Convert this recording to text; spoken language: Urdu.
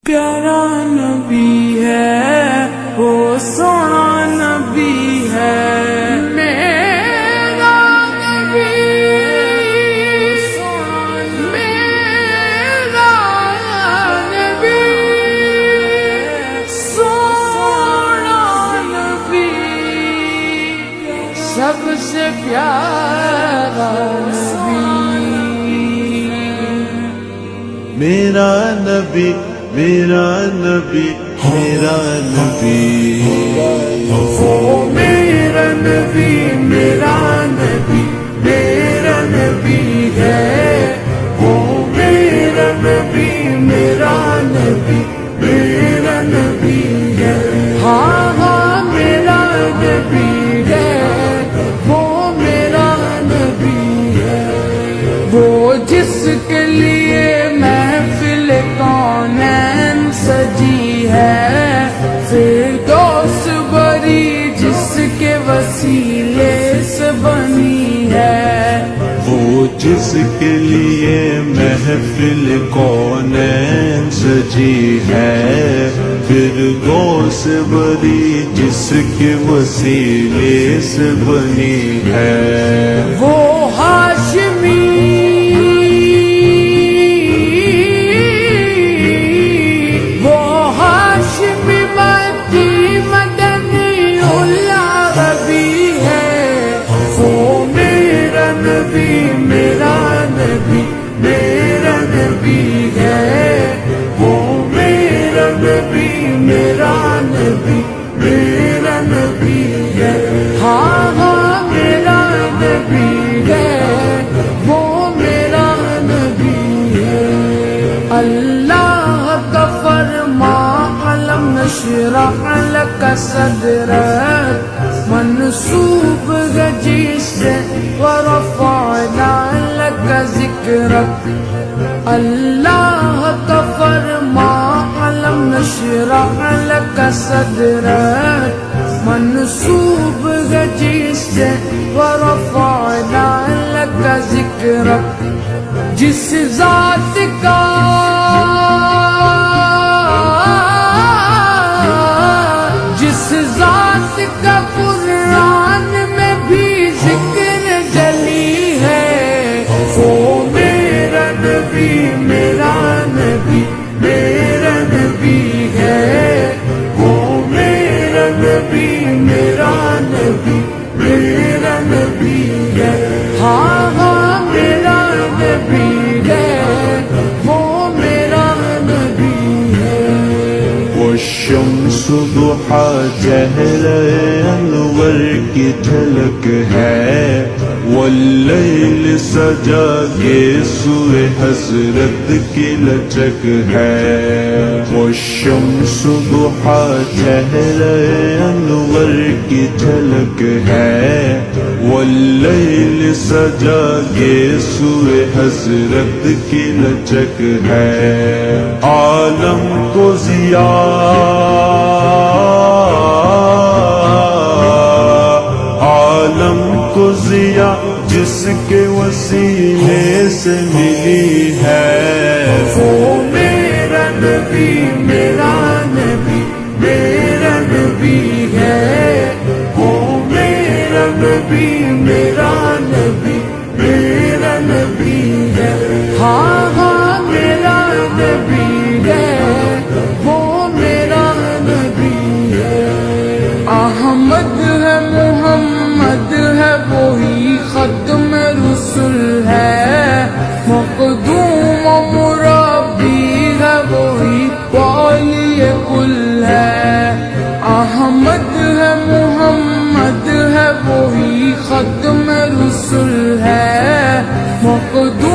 پیارا نبی ہے وہ سونا نبی ہے میرا نبی میرا نبی سونا نبی سب سے پیارا نبی میرا نبی میرا نبی میرا نبی وہ میرا نبی میرا نبی میرا نبی ہے وہ میرا نبی میرا نبی میرا نبی ہے ہاں ہاں میرا نبی ہے وہ میرا نبی ہے وہ جس کے لیے محفل کونین سجی ہے فردوس بری جس کے وسیلے سے بنی ہے وہ جس کے لیے محفل کونین سجی ہے فردوس بری جس کے وسیلے سے بنی ہے وہ ہاشمی میرا نبی میرا نبی ہے وہ میرا نبی میرا نبی میرا نبی ہے ہاں ہاں میرا نبی ہے وہ میرا نبی ہے اللہ کا فرما علم نشرح لک صدرک منصوب گجی سے ورفعنا لک ذکرک اللہ کا فرما علم نشرح لک صدرک منصوب گجی سے ورفعنا لک ذکرک جس ذات کا قرآن میں بھی ذکر جلی ہے وہ میرا نبی میرا نبی میرا نبی ہے وہ میرا نبی میرا نبی میرا نبی ہے ہاں ہاں میرا نبی ہے وہ میرا نبی ہے والشمس ضحا چہرہ انور کی جھلک ہے واللیل سجا کے سوئے حضرت کی لچک ہے والشمس ضحا چہرہ انور کی جھلک ہے واللیل سجا کے سوئے حضرت کی لچک ہے عالم کو عالم کو ضیا جس کے وسیلے سے ملی ہے وہ میرا نبی میرا نبی میرا نبی ہے وہ میرا نبی میرا نبی میرا نبی ہے ہاں ہاں میرا نبی ہے وہ میرا نبی ہے احمد ہے محمد ہے وہی ختم رسول ہے مقدوم و مربی ہے وہی والی کل ہے احمد ہے محمد ہے وہی ختم رسول ہے مقدوم